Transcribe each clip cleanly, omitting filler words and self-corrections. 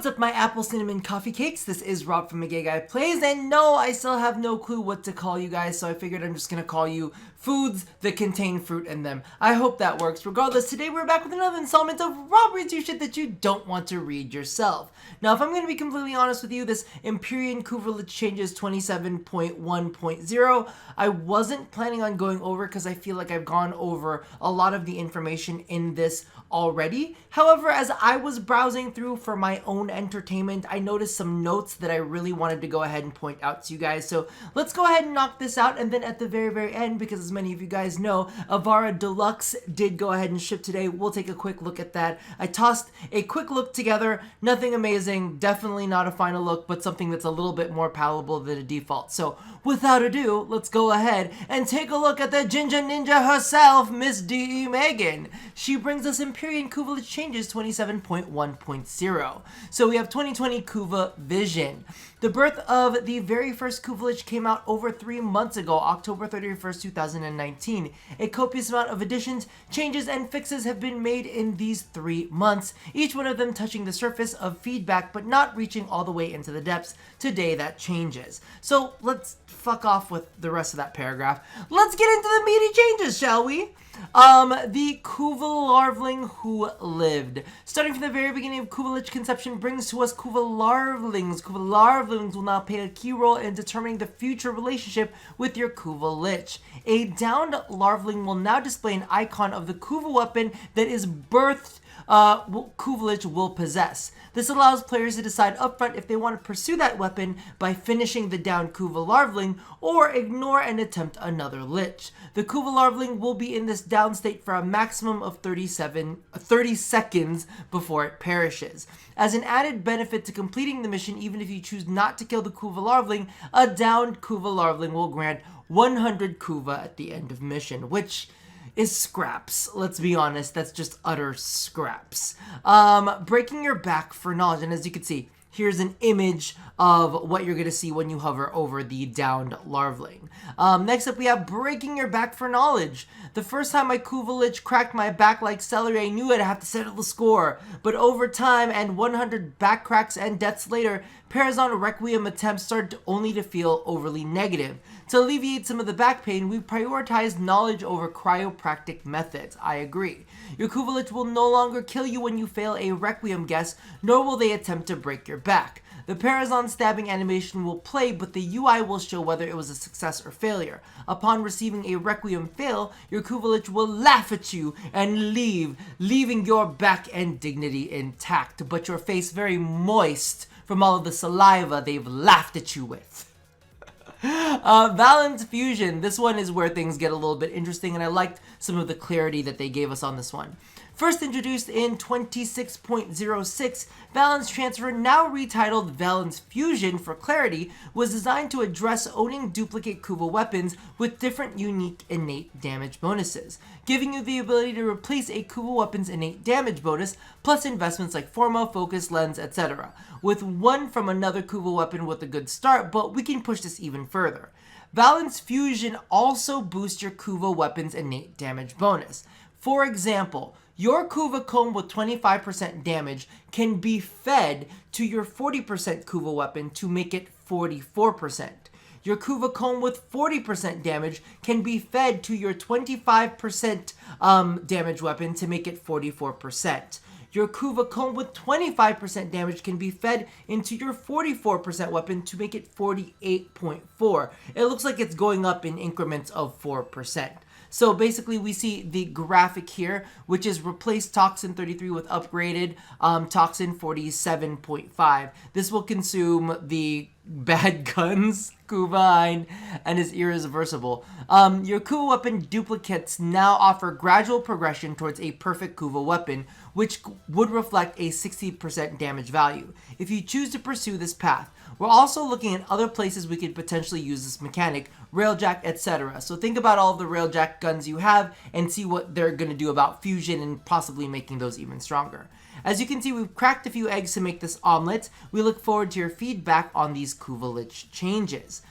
What's up, my apple cinnamon coffee cakes? This is Rob from A Gay Guy Plays, and no, I still have no clue what to call you guys, so I figured I'm just gonna call you foods that contain fruit in them. I hope that works. Regardless, today we're back with another installment of Rob Reads You Shit That You Don't Want to Read Yourself. Now, if I'm gonna be completely honest with you, this Empyrean Kuva Lich Changes 27.1.0, I wasn't planning on going over because I feel like I've gone over a lot of the information in this already. However, as I was browsing through for my own entertainment, I noticed some notes that I really wanted to go ahead and point out to you guys. So let's go ahead and knock this out, and then at the very end, because as many of you guys know, Ivara Deluxe did go ahead and ship today. We'll take a quick look at that. I tossed a quick look together, nothing amazing, definitely not a final look, but something that's a little bit more palatable than a default. So without ado, let's go ahead and take a look at the Ginger Ninja herself, Miss D. Megan. She brings us Empyrean Kuva Lich Changes 27.1.0. So we have 2020 Kuva Vision. The birth of the very first Kuva Lich came out over 3 months ago, October 31st, 2019. A copious amount of additions, changes, and fixes have been made in these 3 months, each one of them touching the surface of feedback but not reaching all the way into the depths. Today that changes. So let's fuck off with the rest of that paragraph. Let's get into the meaty changes, shall we? The Kuva larvaling who lived. Starting from the very beginning of Kuva Lich conception brings to us Kuva larvalings. Kuva larvalings will now play a key role in determining the future relationship with your Kuva Lich. A downed larvaling will now display an icon of the Kuva weapon that is birthed Kuva Lich will possess. This allows players to decide upfront if they want to pursue that weapon by finishing the downed Kuva larvaling or ignore and attempt another Lich. The Kuva larvaling will be in this down state for a maximum of 30 seconds before it perishes. As an added benefit to completing the mission, even if you choose not to kill the Kuva larvaling, a downed Kuva larvaling will grant 100 Kuva at the end of mission, which is scraps. Let's be honest, that's just utter scraps. Breaking your back for knowledge, and as you can see, here's an image of what you're going to see when you hover over the downed larvaling. Next up, we have breaking your back for knowledge. The first time my Kuva Lich cracked my back like celery, I knew I'd have to settle the score. But over time, and 100 back cracks and deaths later, Parazon Requiem attempts started only to feel overly negative. To alleviate some of the back pain, we prioritized knowledge over chiropractic methods. I agree. Your Kuva Lich will no longer kill you when you fail a Requiem guess, nor will they attempt to break your back. The Parazon stabbing animation will play, but the UI will show whether it was a success or failure. Upon receiving a Requiem fail, your Kuva Lich will laugh at you and leave, leaving your back and dignity intact, but your face very moist from all of the saliva they've laughed at you with. Valens Fusion. This one is where things get a little bit interesting, and I liked some of the clarity that they gave us on this one. First introduced in 26.06, Valens Transfer, now retitled Valens Fusion for clarity, was designed to address owning duplicate Kuva weapons with different unique innate damage bonuses, giving you the ability to replace a Kuva weapon's innate damage bonus, plus investments like Forma, Focus, Lens, etc., with one from another Kuva weapon with a good start, but we can push this even further. Valens Fusion also boosts your Kuva weapon's innate damage bonus. For example, your Kuva comb with 25% damage can be fed to your 40% Kuva weapon to make it 44%. Your Kuva comb with 40% damage can be fed to your 25% damage weapon to make it 44%. Your Kuva comb with 25% damage can be fed into your 44% weapon to make it 48.4. It looks like it's going up in increments of 4%. So basically we see the graphic here, which is replace Toxin 33 with upgraded Toxin 47.5. This will consume the bad guns, Kuva, and is irreversible. Your Kuva weapon duplicates now offer gradual progression towards a perfect Kuva weapon, which would reflect a 60% damage value, if you choose to pursue this path. We're also looking at other places we could potentially use this mechanic, Railjack, etc. So think about all of the Railjack guns you have and see what they're going to do about fusion and possibly making those even stronger. As you can see, we've cracked a few eggs to make this omelet. We look forward to your feedback on these Kuva Lich changes.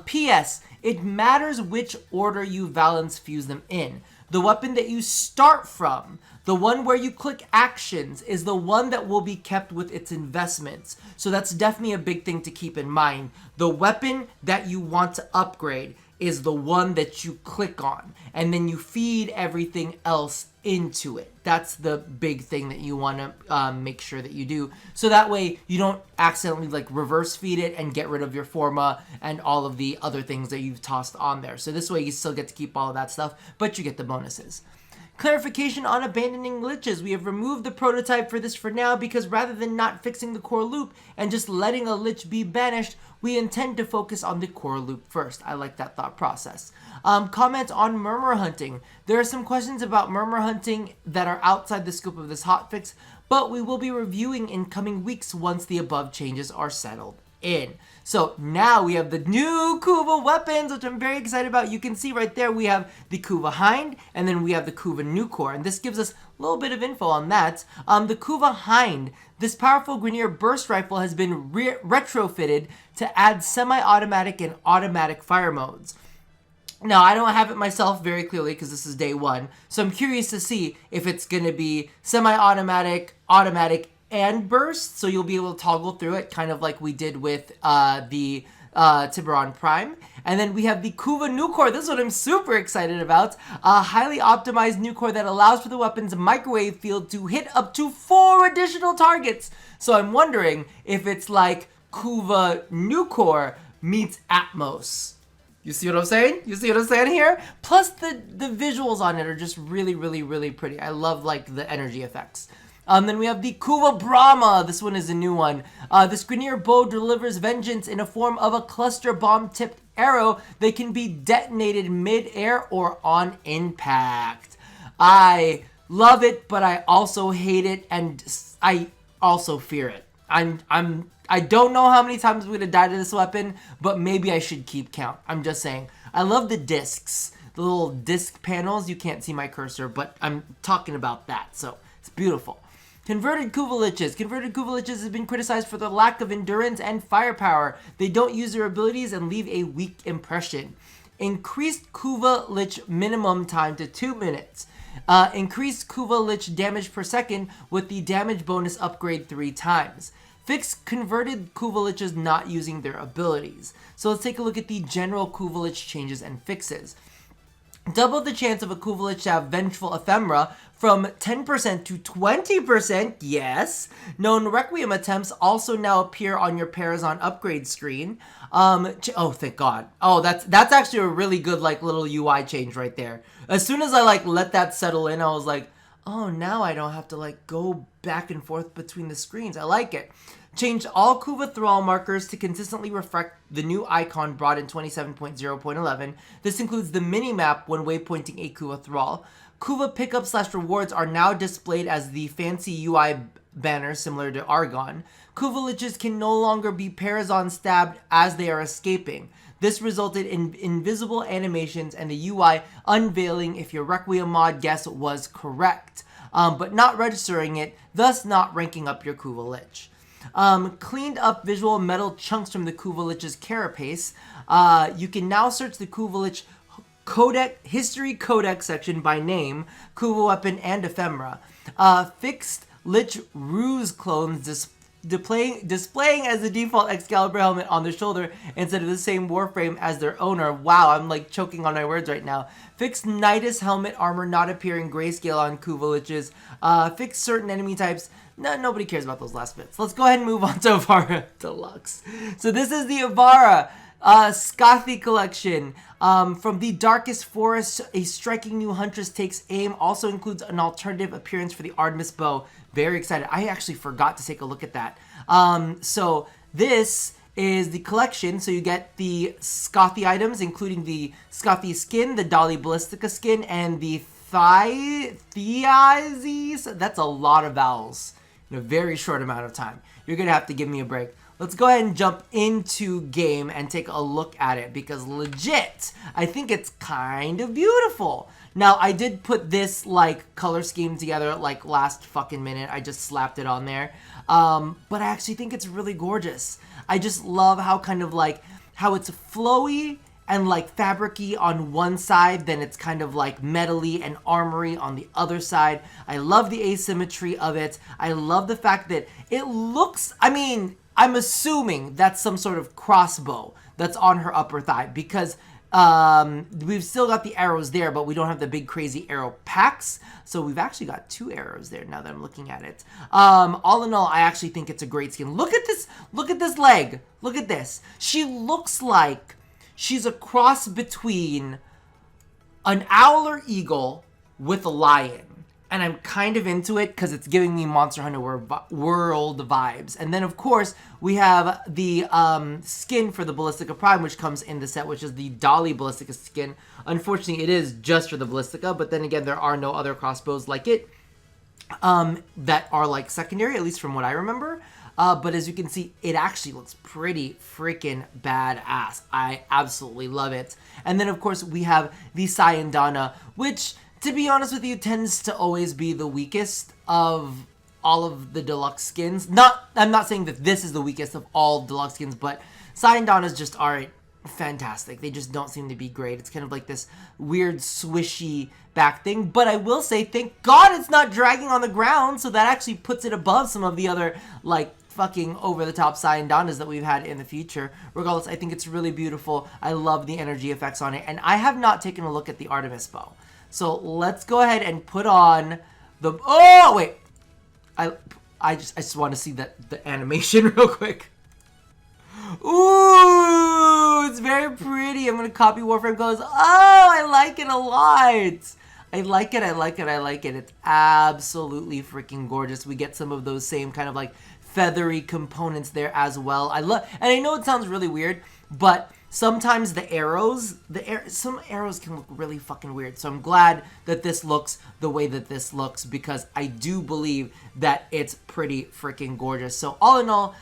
P.S. It matters which order you Valens fuse them in. The weapon that you start from, the one where you click actions, is the one that will be kept with its investments. So that's definitely a big thing to keep in mind. The weapon that you want to upgrade is the one that you click on, and then you feed everything else into it. That's the big thing that you want to make sure that you do, so that way you don't accidentally like reverse feed it and get rid of your forma and all of the other things that you've tossed on there. So this way you still get to keep all of that stuff, but you get the bonuses. Clarification on abandoning liches. We have removed the prototype for this for now because rather than not fixing the core loop and just letting a lich be banished, we intend to focus on the core loop first. I like that thought process. Comment on murmur hunting. There are some questions about murmur hunting that are outside the scope of this hotfix, but we will be reviewing in coming weeks once the above changes are settled in. So now we have the new Kuva weapons, which I'm very excited about. You can see right there we have the Kuva Hind, and then we have the Kuva Nucor, and this gives us a little bit of info on that. The Kuva Hind, this powerful Grineer burst rifle has been retrofitted to add semi-automatic and automatic fire modes. Now, I don't have it myself very clearly because this is day one, so I'm curious to see if it's going to be semi-automatic, automatic, and burst, so you'll be able to toggle through it, kind of like we did with the Tiburon Prime. And then we have the Kuva Nucor. This one I'm super excited about. A highly optimized Nucor that allows for the weapon's microwave field to hit up to 4 additional targets. So I'm wondering if it's like Kuva Nucor meets Atmos. You see what I'm saying? You see what I'm saying here? Plus the visuals on it are just really, really, really pretty. I love like the energy effects. Then we have the Kuva Brahma. This one is a new one. This Grineer bow delivers vengeance in a form of a cluster bomb-tipped arrow that can be detonated mid-air or on impact. I love it, but I also hate it, and I also fear it. I don't know how many times I'm gonna die to this weapon, but maybe I should keep count. I'm just saying. I love the discs, the little disc panels. You can't see my cursor, but I'm talking about that, so it's beautiful. Converted Kuva Liches. Converted Kuva Liches have been criticized for their lack of endurance and firepower. They don't use their abilities and leave a weak impression. Increased Kuva Lich minimum time to 2 minutes. Increased Kuva Lich damage per second with the damage bonus upgrade 3 times. Fix converted Kuva Liches not using their abilities. So let's take a look at the general Kuva Lich changes and fixes. Double the chance of a Kuva Lich to have Vengeful Ephemera from 10% to 20%, yes. Known Requiem attempts also now appear on your Parazon upgrade screen. Oh, thank God. Oh, that's actually a really good like little UI change right there. As soon as I like let that settle in, I was like, oh, now I don't have to like go back and forth between the screens. I like it. Changed all Kuva Thrall markers to consistently reflect the new icon brought in 27.0.11. This includes the mini-map when waypointing a Kuva Thrall. Kuva pickup / rewards are now displayed as the fancy UI banner similar to Argon. Kuva Liches can no longer be Parazon stabbed as they are escaping. This resulted in invisible animations and the UI unveiling if your Requiem mod guess was correct, but not registering it, thus not ranking up your Kuva Lich. Cleaned up visual metal chunks from the Kuva Lich's carapace. You can now search the Kuva Lich History Codex section by name, Kuva Weapon, and Ephemera. Fixed Lich Ruse clones displaying as the default Excalibur helmet on their shoulder instead of the same Warframe as their owner. Wow, I'm like choking on my words right now. Fixed Nidus helmet armor not appearing grayscale on Kuva Liches. Fixed certain enemy types. No, nobody cares about those last bits. Let's go ahead and move on to Ivara Deluxe. So this is the Ivara Scothy collection. From the Darkest Forest, a striking new huntress takes aim. Also includes an alternative appearance for the Artemis bow. Very excited. I actually forgot to take a look at that. So this is the collection. So you get the Scothy items, including the Scothy skin, the Dolly Ballistica skin, and the Thiazes. That's a lot of vowels in a very short amount of time. You're gonna have to give me a break. Let's go ahead and jump into game and take a look at it because legit, I think it's kind of beautiful. Now, I did put this like color scheme together like last fucking minute. I just slapped it on there. But I actually think it's really gorgeous. I just love how kind of like, how it's flowy and like fabricy on one side, then it's kind of like metally and armory on the other side. I love the asymmetry of it. I love the fact that it looks, I mean, I'm assuming that's some sort of crossbow that's on her upper thigh, because we've still got the arrows there, but we don't have the big crazy arrow packs. So we've actually got 2 arrows there now that I'm looking at it. All in all, I actually think it's a great skin. Look at this leg. Look at this. She looks like she's a cross between an owl or eagle with a lion. And I'm kind of into it because it's giving me Monster Hunter World vibes. And then, of course, we have the skin for the Ballistica Prime, which comes in the set, which is the Dolly Ballistica skin. Unfortunately, it is just for the Ballistica, but then again, there are no other crossbows like it that are, like, secondary, at least from what I remember. But as you can see, it actually looks pretty freaking badass. I absolutely love it. And then, of course, we have the SANDR, which, to be honest with you, tends to always be the weakest of all of the deluxe skins. I'm not saying that this is the weakest of all deluxe skins, but SANDR just aren't fantastic. They just don't seem to be great. It's kind of like this weird swishy back thing. But I will say, thank God it's not dragging on the ground, so that actually puts it above some of the other, like, fucking over-the-top SANDRs that we've had in the future. Regardless, I think it's really beautiful. I love the energy effects on it. And I have not taken a look at the Artemis bow. So let's go ahead and put on the, oh wait, I just want to see the animation real quick. Ooh, it's very pretty. I'm gonna copy Warframe colors. Oh, I like it a lot. I like it. It's absolutely freaking gorgeous. We get some of those same kind of like feathery components there as well. And I know it sounds really weird, but sometimes the arrows, some arrows can look really fucking weird. So I'm glad that this looks the way that this looks, because I do believe that it's pretty freaking gorgeous. So all in all,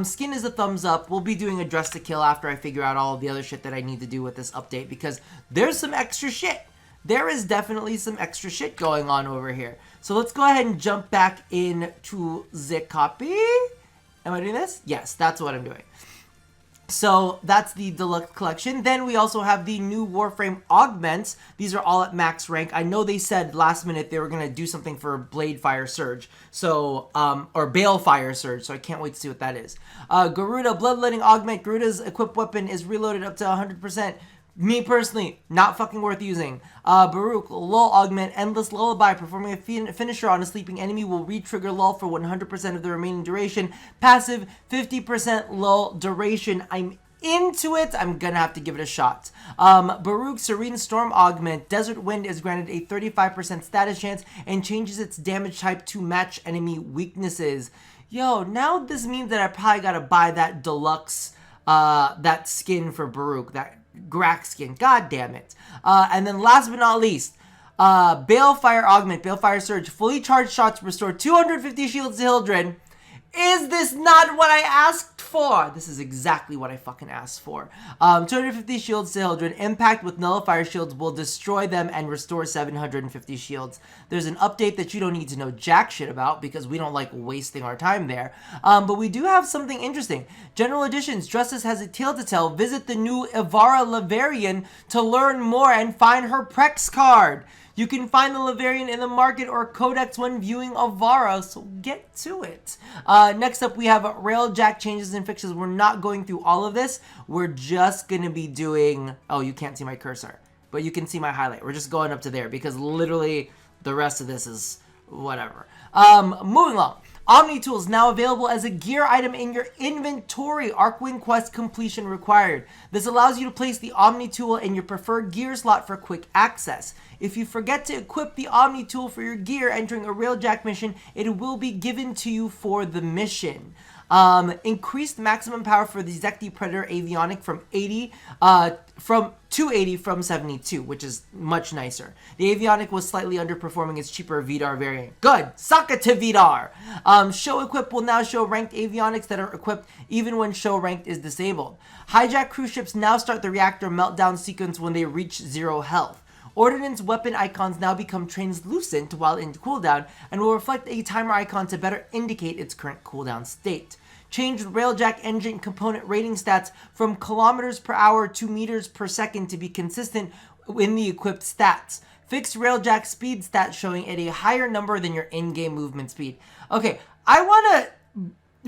skin is a thumbs up. We'll be doing a dress to kill after I figure out all of the other shit that I need to do with this update, because there's some extra shit. There is definitely some extra shit going on over here. So let's go ahead and jump back into the copy. Am I doing this? Yes, that's what I'm doing. So that's the deluxe collection. Then we also have the new Warframe Augments. These are all at max rank. I know they said last minute they were going to do something for Blade Fire Surge. So, or Bale Fire Surge. So I can't wait to see what that is. Garuda Bloodletting Augment. Garuda's equipped weapon is reloaded up to 100%. Me personally, not fucking worth using. Baruch, Lull Augment, Endless Lullaby. Performing a finisher on a sleeping enemy will re-trigger Lull for 100% of the remaining duration. Passive, 50% Lull duration. I'm into it. I'm gonna have to give it a shot. Baruch, Serene Storm Augment. Desert Wind is granted a 35% status chance and changes its damage type to match enemy weaknesses. Yo, now this means that I probably gotta buy that deluxe, that skin for Baruch, that Grack skin. God damn it. And then last but not least, Balefire Augment, Balefire Surge. Fully charged shots restore 250 shields to Hildred. Is this not what I asked for? This is exactly what I fucking asked for. 250 shields to Hildred. Impact with nullifier shields will destroy them and restore 750 shields. There's an update that you don't need to know jack shit about because we don't like wasting our time there. But we do have something interesting. General Editions, Justice has a tale to tell. Visit the new Ivara Deluxe to learn more and find her Prex card. You can find the Laverian in the market or codex when viewing Ivara, so get to it. Next up, we have Railjack changes and fixes. We're not going through all of this. We're just going to be doing... Oh, you can't see my cursor, but you can see my highlight. We're just going up to there because literally the rest of this is whatever. Moving along. Omni Tools now available as a gear item in your inventory. Arcwing Quest completion required. This allows you to place the Omni Tool in your preferred gear slot for quick access. If you forget to equip the Omni Tool for your gear entering a Railjack mission, it will be given to you for the mission. Increased maximum power for the Zekti Predator Avionic from 280 from 72, which is much nicer. The Avionic was slightly underperforming its cheaper Vidar variant. Good! Suck it to Vidar! Show Equip will now show ranked avionics that are equipped even when show ranked is disabled. Hijack cruise ships now start the reactor meltdown sequence when they reach 0 health. Ordnance weapon icons now become translucent while in cooldown and will reflect a timer icon to better indicate its current cooldown state. changed Railjack engine component rating stats from kilometers per hour to meters per second to be consistent in the equipped stats. Fixed Railjack speed stats showing at a higher number than your in-game movement speed. Okay, I want to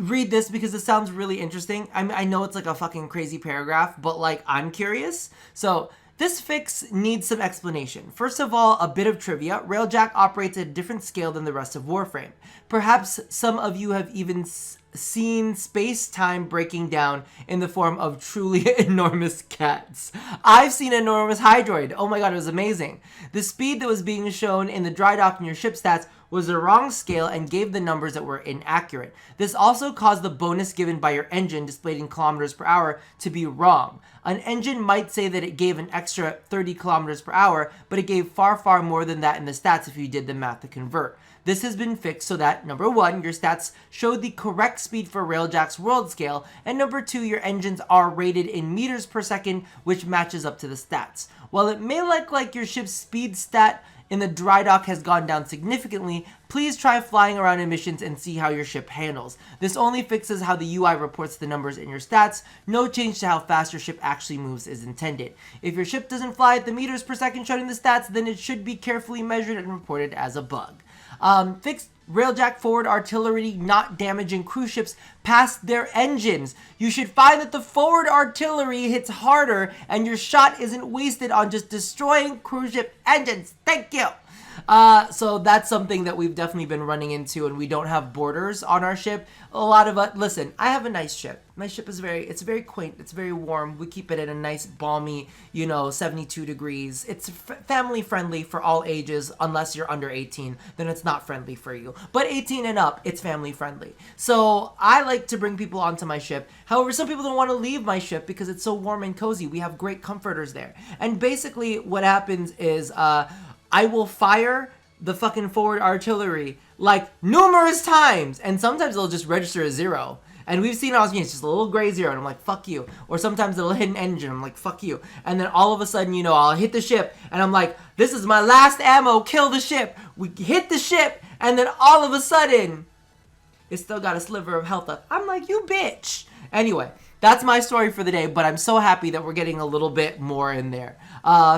read this because it sounds really interesting. I know it's like a fucking crazy paragraph, but like I'm curious. So this fix needs some explanation. First of all, a bit of trivia. Railjack operates at a different scale than the rest of Warframe. Perhaps some of you have even seen space-time breaking down in the form of truly enormous cats. I've seen an enormous hydroid. Oh my god, it was amazing. The speed that was being shown in the dry dock in your ship stats was the wrong scale and gave the numbers that were inaccurate. This also caused the bonus given by your engine displayed in kilometers per hour to be wrong. An engine might say that it gave an extra 30 kilometers per hour, but it gave far, far more than that in the stats if you did the math to convert. This has been fixed so that, number one, your stats show the correct speed for Railjack's world scale, and number two, your engines are rated in meters per second, which matches up to the stats. While it may look like your ship's speed stat in the dry dock has gone down significantly, please try flying around in missions and see how your ship handles. This only fixes how the UI reports the numbers in your stats. No change to how fast your ship actually moves is intended. If your ship doesn't fly at the meters per second shown in the stats, then it should be carefully measured and reported as a bug. Fixed Railjack forward artillery not damaging cruise ships past their engines. You should find that the forward artillery hits harder and your shot isn't wasted on just destroying cruise ship engines. Thank you. So that's something that we've definitely been running into, and we don't have borders on our ship. A lot of us, listen, I have a nice ship. My ship is it's very quaint. It's very warm. We keep it at a nice balmy, 72 degrees. It's family friendly for all ages, unless you're under 18, then it's not friendly for you. But 18 and up, it's family friendly. So I like to bring people onto my ship. However, some people don't want to leave my ship because it's so warm and cozy. We have great comforters there. And basically what happens is, I will fire the fucking forward artillery like numerous times, and sometimes it'll just register as 0. And we've seen it's just a little gray 0, and I'm like, fuck you. Or sometimes it'll hit an engine, I'm like, fuck you. And then all of a sudden, I'll hit the ship, and I'm like, this is my last ammo, kill the ship. We hit the ship, and then all of a sudden, it's still got a sliver of health up. I'm like, you bitch. Anyway, that's my story for the day, but I'm so happy that we're getting a little bit more in there.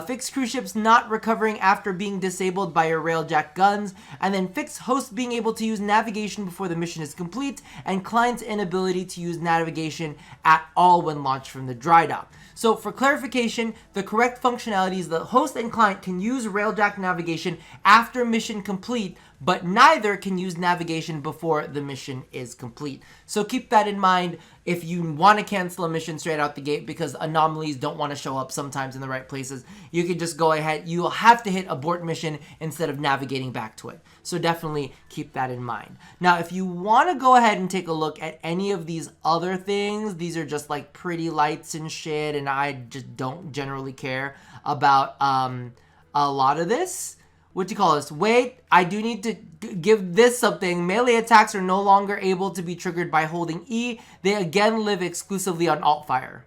Fixed cruise ships not recovering after being disabled by your Railjack guns, and then fixed hosts being able to use navigation before the mission is complete, and client's inability to use navigation at all when launched from the dry dock. So for clarification, the correct functionality is the host and client can use Railjack navigation after mission complete, but neither can use navigation before the mission is complete. So keep that in mind if you want to cancel a mission straight out the gate because anomalies don't want to show up sometimes in the right places. You can just go ahead. You'll have to hit abort mission instead of navigating back to it. So definitely keep that in mind. Now, if you want to go ahead and take a look at any of these other things, these are just like pretty lights and shit, and I just don't generally care about a lot of this. What do you call this? Wait, I do need to give this something. Melee attacks are no longer able to be triggered by holding E. They again live exclusively on alt fire.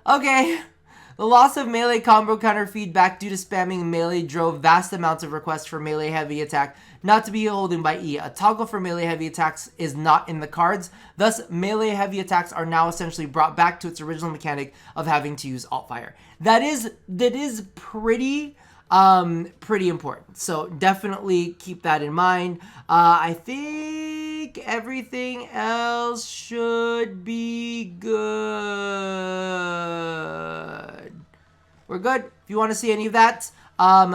Okay. The loss of melee combo counter feedback due to spamming melee drove vast amounts of requests for melee heavy attack not to be holding by E. A toggle for melee heavy attacks is not in the cards. Thus, melee heavy attacks are now essentially brought back to its original mechanic of having to use alt fire. That is pretty important. So definitely keep that in mind. I think everything else should be good. We're good. If you want to see any of that,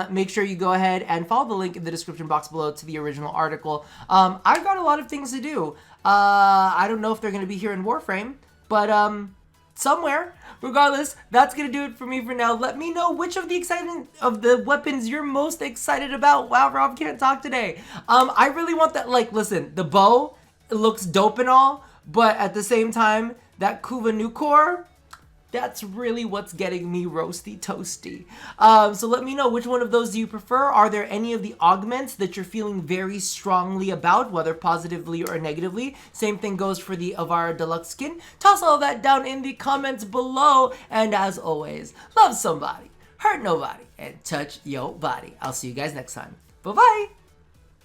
make sure you go ahead and follow the link in the description box below to the original article. I've got a lot of things to do. I don't know if they're going to be here in Warframe, but somewhere. Regardless, that's gonna do it for me for now. Let me know which of the weapons you're most excited about. Wow, Rob can't talk today. I really want that. Like, listen, the bow, it looks dope and all, but at the same time, that Kuva new core, that's really what's getting me roasty toasty. So let me know, which one of those do you prefer? Are there any of the augments that you're feeling very strongly about, whether positively or negatively? Same thing goes for the Ivara Deluxe skin. Toss all that down in the comments below. And as always, love somebody, hurt nobody, and touch your body. I'll see you guys next time. Bye-bye.